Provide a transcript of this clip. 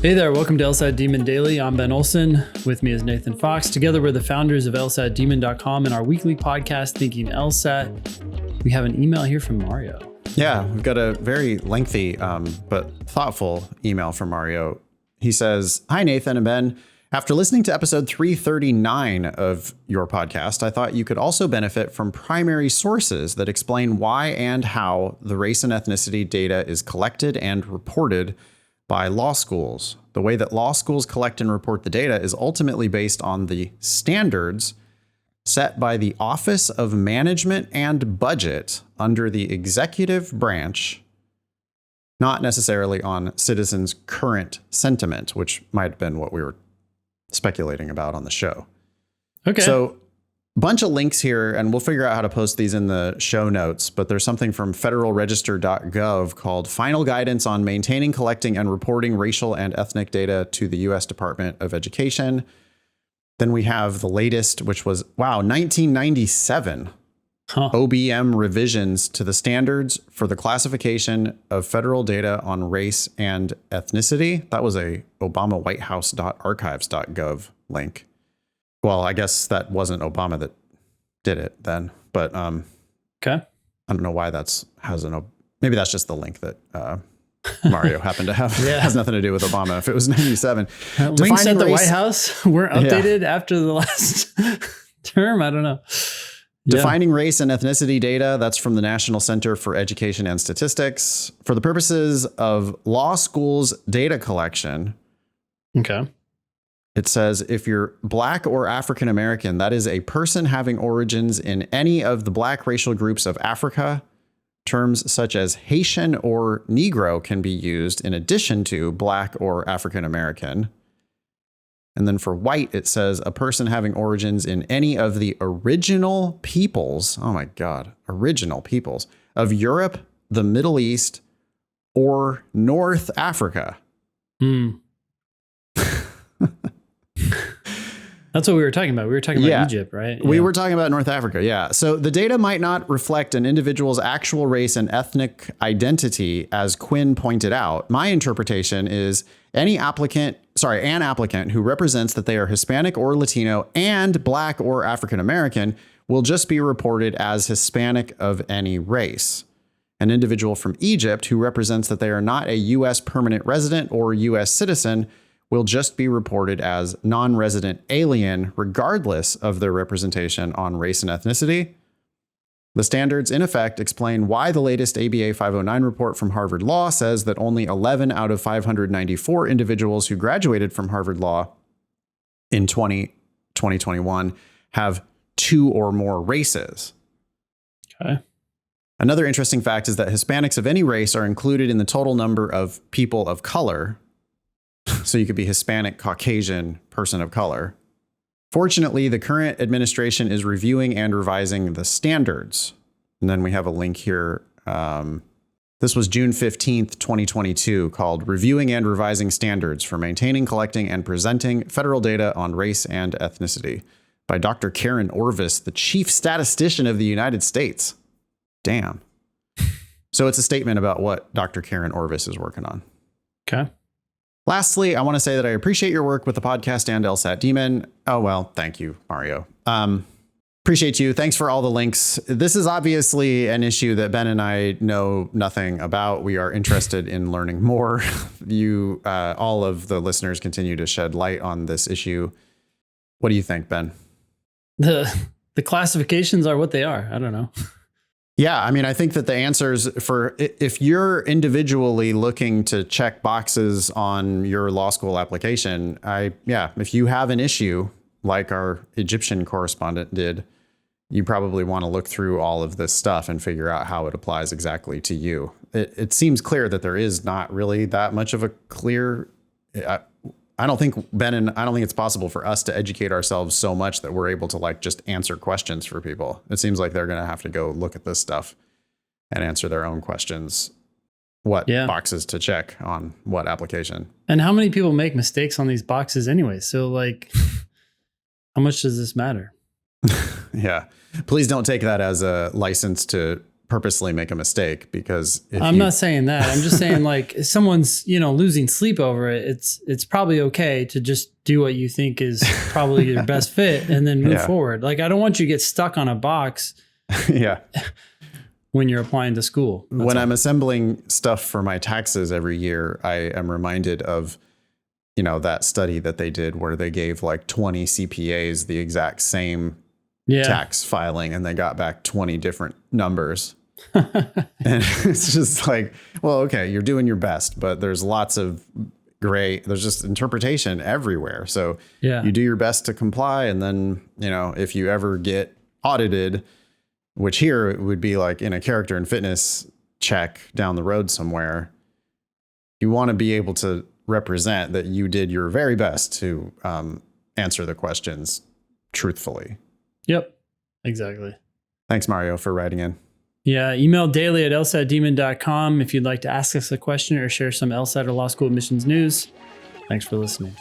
Hey there, welcome to LSAT Demon Daily. I'm Ben Olson. With me is Nathan Fox. Together we're the founders of LSATdemon.com and our weekly podcast, Thinking LSAT. We have an email here from Mario. Yeah, we've got a very lengthy but thoughtful email from Mario. He says, "Hi, Nathan and Ben. After listening to episode 339 of your podcast, I thought you could also benefit from primary sources that explain why and how the race and ethnicity data is collected and reported by law schools. The way that law schools collect and report the data is ultimately based on the standards set by the Office of Management and Budget under the executive branch, not necessarily on citizens' current sentiment," which might have been what we were speculating about on the show. Okay. So bunch of links here, and we'll figure out how to post these in the show notes, but there's something from federalregister.gov called Final Guidance on Maintaining, Collecting, and Reporting Racial and Ethnic Data to the U.S. Department of Education. Then we have the latest, which was, 1997. OBM revisions to the standards for the classification of federal data on race and ethnicity. That was a obamawhitehouse.archives.gov link. Well, I guess that wasn't Obama that did it then, but okay. I don't know why maybe that's just the link that Mario happened to have. Yeah. It has nothing to do with Obama. If it was 97. Links at the White House weren't updated after the last term. I don't know. Defining race and ethnicity data, that's from the National Center for Education and Statistics. For the purposes of law schools data collection, Okay. it says if you're Black or African American, that is a person having origins in any of the Black racial groups of Africa. Terms such as Haitian or Negro can be used in addition to Black or African American. And then for white, it says a person having origins in any of the original peoples, original peoples of Europe, the Middle East, or North Africa. That's what we were talking about. We were talking about Egypt, right? We were talking about North Africa. Yeah. So the data might not reflect an individual's actual race and ethnic identity, as Quinn pointed out. My interpretation is an applicant who represents that they are Hispanic or Latino and Black or African American will just be reported as Hispanic of any race. An individual from Egypt who represents that they are not a U.S. permanent resident or U.S. citizen will just be reported as non-resident alien, regardless of their representation on race and ethnicity. The standards, in effect, explain why the latest ABA 509 report from Harvard Law says that only 11 out of 594 individuals who graduated from Harvard Law in 2021 have two or more races. Okay. Another interesting fact is that Hispanics of any race are included in the total number of people of color. So you could be Hispanic, Caucasian, person of color. Fortunately, the current administration is reviewing and revising the standards. And then we have a link here. This was June 15th, 2022, called Reviewing and Revising Standards for Maintaining, Collecting, and Presenting Federal Data on Race and Ethnicity by Dr. Karen Orvis, the Chief Statistician of the United States. Damn. So it's a statement about what Dr. Karen Orvis is working on. Okay. Lastly, I want to say that I appreciate your work with the podcast and LSAT Demon. Oh, well, thank you, Mario. Appreciate you. Thanks for all the links. This is obviously an issue that Ben and I know nothing about. We are interested in learning more. All of the listeners continue to shed light on this issue. What do you think, Ben? The classifications are what they are. I don't know. Yeah, I mean, I think that the answers for if you're individually looking to check boxes on your law school application, if you have an issue like our Egyptian correspondent did, you probably want to look through all of this stuff and figure out how it applies exactly to you. It seems clear that there is not really that much of a clear. I don't think it's possible for us to educate ourselves so much that we're able to just answer questions for people. It seems like they're going to have to go look at this stuff and answer their own questions. What boxes to check on what application. And how many people make mistakes on these boxes anyway? So how much does this matter? Yeah. Please don't take that as a license to purposely make a mistake, because I'm not saying that. I'm just saying, like, if someone's, losing sleep over it, it's probably okay to just do what you think is probably your best fit and then move forward. Like, I don't want you to get stuck on a box. Yeah. When you're applying to school. When I'm assembling stuff for my taxes every year, I am reminded of, that study that they did where they gave like 20 CPAs the exact same tax filing, and they got back 20 different numbers. And it's just like, well, okay, you're doing your best, but there's lots of there's just interpretation everywhere. So you do your best to comply. And then, if you ever get audited, which here it would be like in a character and fitness check down the road somewhere, you want to be able to represent that you did your very best to answer the questions truthfully. Yep, exactly. Thanks, Mario, for writing in. Yeah, email daily@lsatdemon.com if you'd like to ask us a question or share some LSAT or law school admissions news. Thanks for listening.